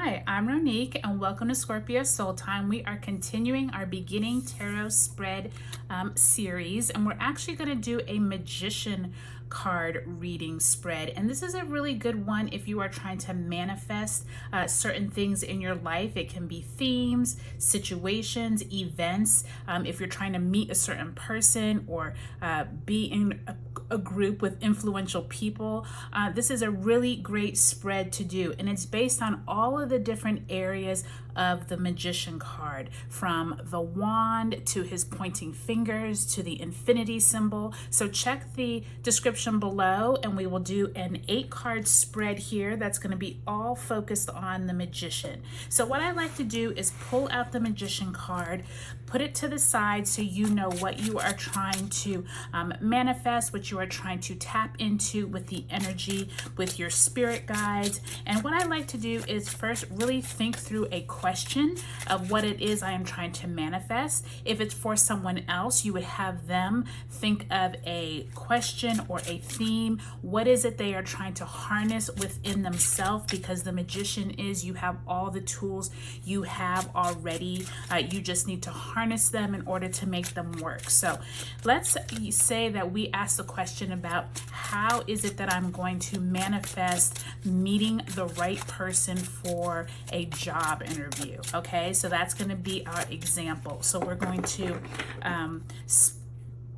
Hi, I'm Ronique and welcome to Scorpio Soul Time. We are continuing our beginning tarot spread series, and we're actually going to do a magician card reading spread. And this is a really good one if you are trying to manifest certain things in your life. It can be themes, situations, events. If you're trying to meet a certain person or be in a group with influential people, this is a really great spread to do. And it's based on all of the different areas of the magician card, from the wand to his pointing fingers to the infinity symbol. So check the description below and we will do an 8-card spread here that's going to be all focused on the magician. So what I like to do is pull out the magician card, put it to the side so you know what you are trying to manifest, what you are trying to tap into with the energy, with your spirit guides. And what I like to do is first really think through a question of what it is I am trying to manifest. If it's for someone else, you would have them think of a question or a theme. What is it they are trying to harness within themselves? Because the magician is, you have all the tools you have already. You just need to harness them in order to make them work. So let's say that we ask the question about how is it that I'm going to manifest meeting the right person for a job interview. Okay, so that's going to be our example. So we're going to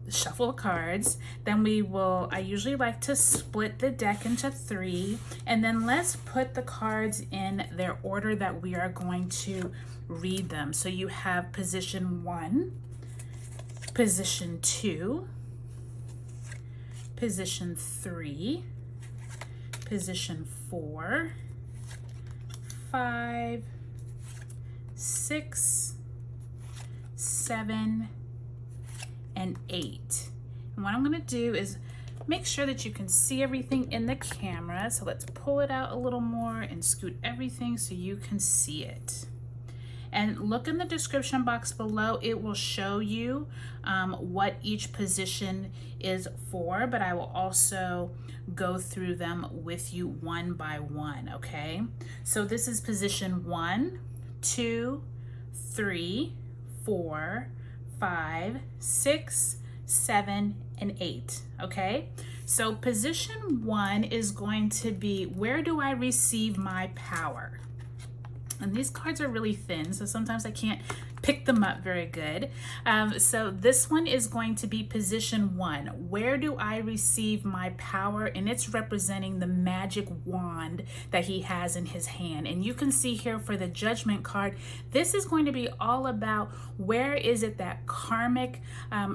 shuffle cards, then I usually like to split the deck into 3, and then let's put the cards in their order that we are going to read them. So you have position 1, position 2, position 3, position 4, 5, 6, 7, and 8. And what I'm going to do is make sure that you can see everything in the camera. So let's pull it out a little more and scoot everything so you can see it. And look in the description box below. It will show you what each position is for, but I will also go through them with you one by one, okay? So this is position 1, 2, 3, 4, 5, 6, 7, and 8, okay? So position 1 is going to be, where do I receive my power? And these cards are really thin, so sometimes I can't pick them up very good. So this one is going to be position 1. Where do I receive my power? And it's representing the magic wand that he has in his hand. And you can see here for the judgment card, this is going to be all about where is it that karmic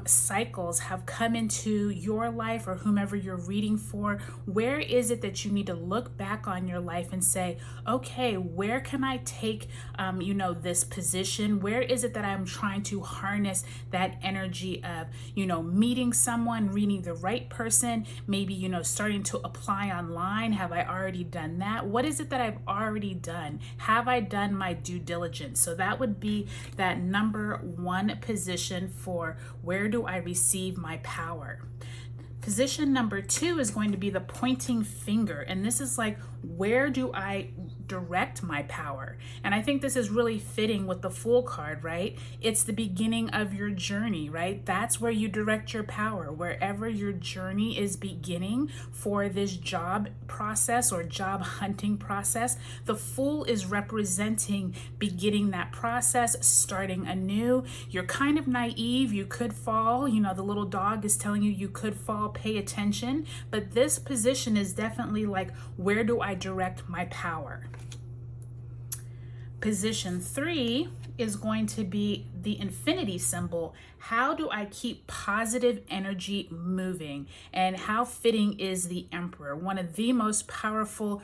cycles have come into your life or whomever you're reading for. Where is it that you need to look back on your life and say, okay, where can I take this position? Where is it that I'm trying to harness that energy of, meeting someone, reading the right person, maybe, starting to apply online? Have I already done that? What is it that I've already done? Have I done my due diligence? So that would be that number 1 position for where do I receive my power. Position number 2 is going to be the pointing finger. And this is like, where do I direct my power? And I think this is really fitting with the Fool card, right? It's the beginning of your journey, right? That's where you direct your power. Wherever your journey is beginning for this job process or job hunting process, the Fool is representing beginning that process, starting anew. You're kind of naive. You could fall. The little dog is telling you could fall. Pay attention. But this position is definitely like, where do I direct my power? Position 3 is going to be the infinity symbol. How do I keep positive energy moving? And how fitting is the Emperor, one of the most powerful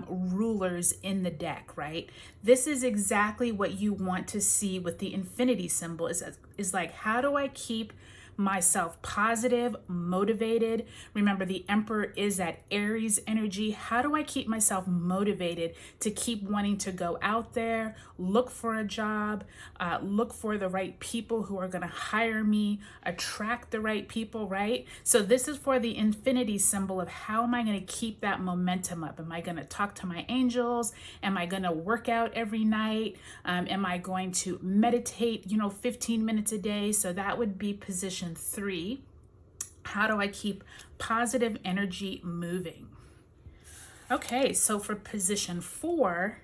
rulers in the deck, right? This is exactly what you want to see with the infinity symbol. Is like, how do I keep myself positive, motivated? Remember, the Emperor is that Aries energy. How do I keep myself motivated to keep wanting to go out there, look for a job, look for the right people who are going to hire me, attract the right people, right? So this is for the infinity symbol of how am I going to keep that momentum up? Am I going to talk to my angels? Am I going to work out every night? Am I going to meditate, 15 minutes a day? So that would be position 3. How do I keep positive energy moving? Okay, so for position 4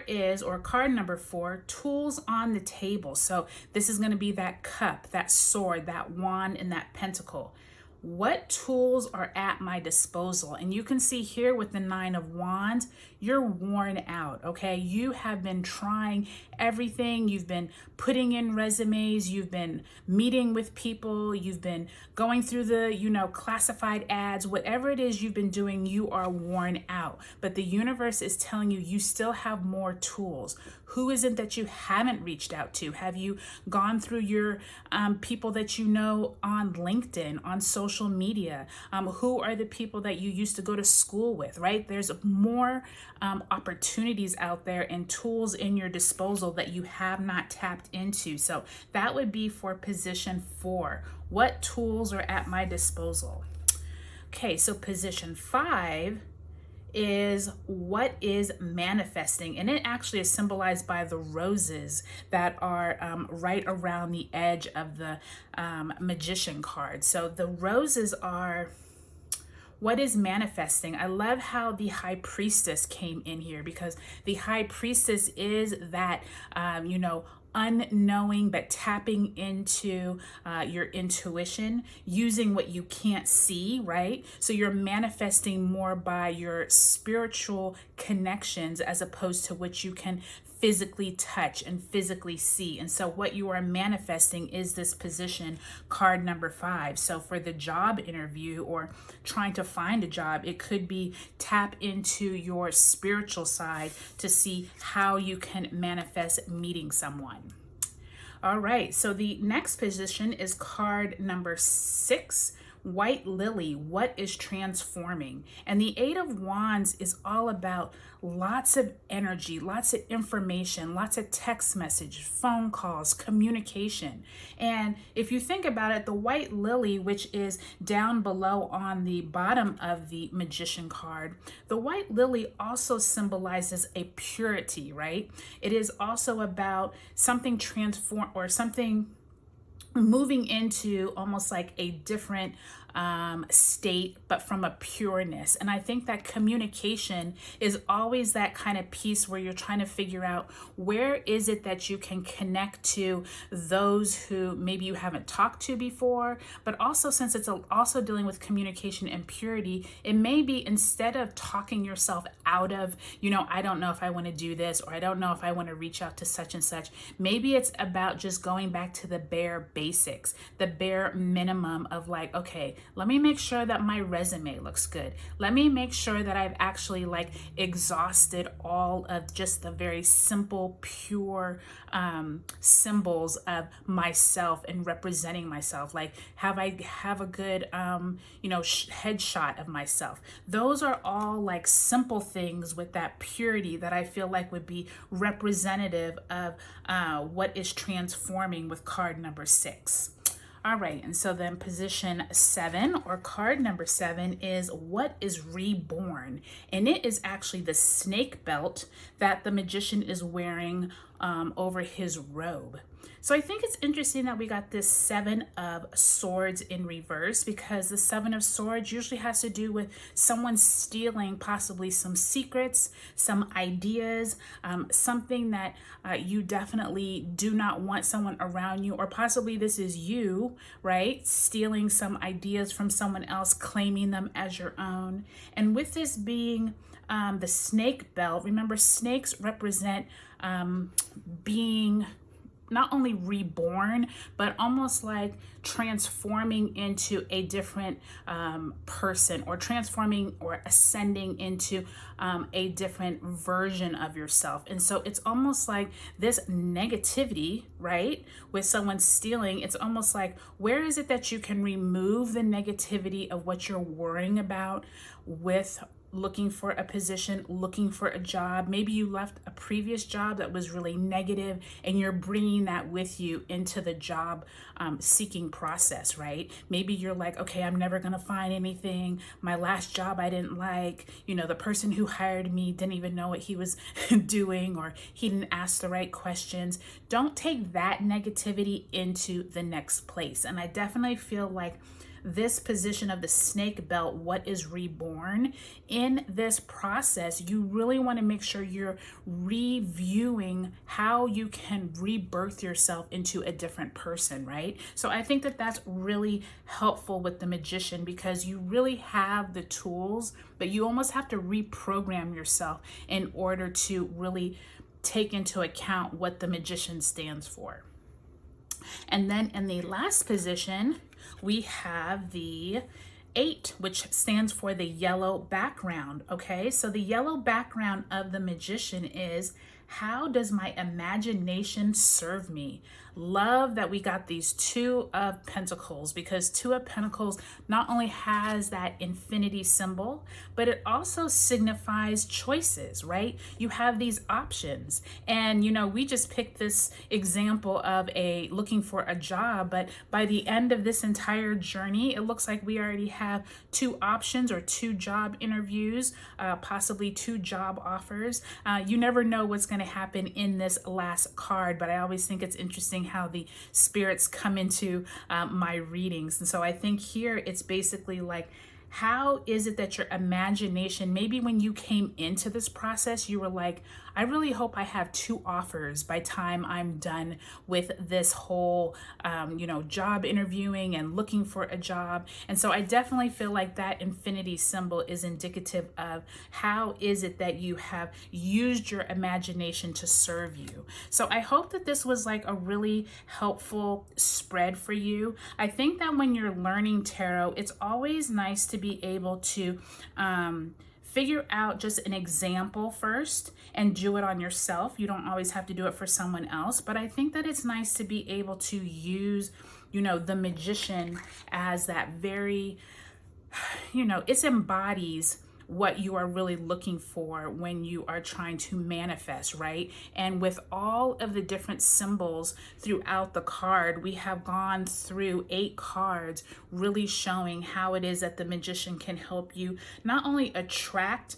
is, or card number 4, tools on the table. So this is going to be that cup, that sword, that wand, and that pentacle. What tools are at my disposal? And you can see here with the 9 of Wands, you're worn out, okay? You have been trying everything. You've been putting in resumes. You've been meeting with people. You've been going through the, classified ads. Whatever it is you've been doing, you are worn out. But the universe is telling you, you still have more tools. Who is it that you haven't reached out to? Have you gone through your people that you know on LinkedIn, on social media? Who are the people that you used to go to school with, right? There's more opportunities out there and tools in your disposal that you have not tapped into. So that would be for position 4. What tools are at my disposal? Okay, so position 5 is what is manifesting, and it actually is symbolized by the roses that are right around the edge of the magician card. So the roses are what is manifesting. I love how the high priestess came in here, because the high priestess is that unknowing, but tapping into your intuition, using what you can't see, right? So you're manifesting more by your spiritual connections as opposed to what you can physically touch and physically see. And so what you are manifesting is this position, card number 5. So for the job interview or trying to find a job, it could be tap into your spiritual side to see how you can manifest meeting someone. All right, so the next position is card number 6, White Lily, what is transforming? And the 8 of Wands is all about lots of energy, lots of information, lots of text message, phone calls, communication. And if you think about it, the White Lily, which is down below on the bottom of the Magician card, the White Lily also symbolizes a purity, right? It is also about something transform or something moving into almost like a different state, but from a pureness. And I think that communication is always that kind of piece where you're trying to figure out where is it that you can connect to those who maybe you haven't talked to before, but also since it's also dealing with communication and purity, it may be instead of talking yourself out of, I don't know if I want to do this, or I don't know if I want to reach out to such and such. Maybe it's about just going back to the bare basics, the bare minimum of like, okay, let me make sure that my resume looks good. Let me make sure that I've actually exhausted all of just the very simple, pure symbols of myself and representing myself. Like, have a good, headshot of myself. Those are all simple things with that purity that I feel like would be representative of what is transforming with card number 6. All right, and so then position 7 or card number 7 is what is reborn. And it is actually the snake belt that the magician is wearing over his robe. So I think it's interesting that we got this 7 of swords in reverse, because the 7 of swords usually has to do with someone stealing possibly some secrets, some ideas, something that you definitely do not want someone around you, or possibly this is you, right? Stealing some ideas from someone else, claiming them as your own. And with this being the snake belt, remember snakes represent being not only reborn, but almost like transforming into a different person, or transforming or ascending into a different version of yourself. And so it's almost like this negativity, right? With someone stealing, it's almost like, where is it that you can remove the negativity of what you're worrying about with looking for a position, looking for a job? Maybe you left a previous job that was really negative and you're bringing that with you into the job seeking process, right? Maybe you're like, okay, I'm never gonna find anything. My last job I didn't like, the person who hired me didn't even know what he was doing, or he didn't ask the right questions. Don't take that negativity into the next place. And I definitely feel like this position of the snake belt, what is reborn, in this process, you really want to make sure you're reviewing how you can rebirth yourself into a different person, right? So I think that that's really helpful with the magician, because you really have the tools, but you almost have to reprogram yourself in order to really take into account what the magician stands for. And then in the last position, we have the 8, which stands for the yellow background. Okay, so the yellow background of the magician is, how does my imagination serve me? Love that we got these 2 of Pentacles, because 2 of Pentacles not only has that infinity symbol, but it also signifies choices, right? You have these options. And we just picked this example of looking for a job, but by the end of this entire journey, it looks like we already have 2 options, or 2 job interviews, possibly 2 job offers. You never know what's going to happen in this last card, but I always think it's interesting how the spirits come into my readings. And so I think here it's basically like, how is it that your imagination, maybe when you came into this process, you were like, I really hope I have 2 offers by time I'm done with this whole, job interviewing and looking for a job. And so I definitely feel like that infinity symbol is indicative of how is it that you have used your imagination to serve you. So I hope that this was like a really helpful spread for you. I think that when you're learning tarot, it's always nice to be able to figure out just an example first and do it on yourself. You don't always have to do it for someone else, but I think that it's nice to be able to use, the magician as that very, it embodies what you are really looking for when you are trying to manifest, right? And with all of the different symbols throughout the card, we have gone through 8 cards really showing how it is that the magician can help you not only attract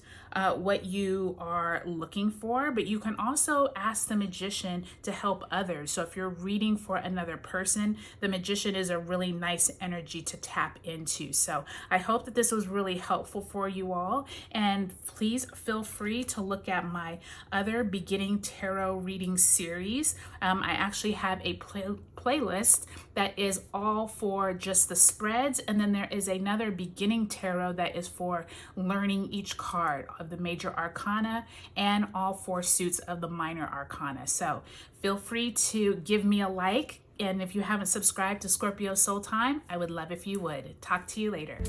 what you are looking for, but you can also ask the magician to help others. So if you're reading for another person, the magician is a really nice energy to tap into. So I hope that this was really helpful for you all, and please feel free to look at my other beginning tarot reading series. I actually have a playlist that is all for just the spreads, and then there is another beginning tarot that is for learning each card of the Major Arcana and all 4 suits of the Minor Arcana. So feel free to give me a like, and if you haven't subscribed to Scorpio Soul Time, I would love if you would. Talk to you later.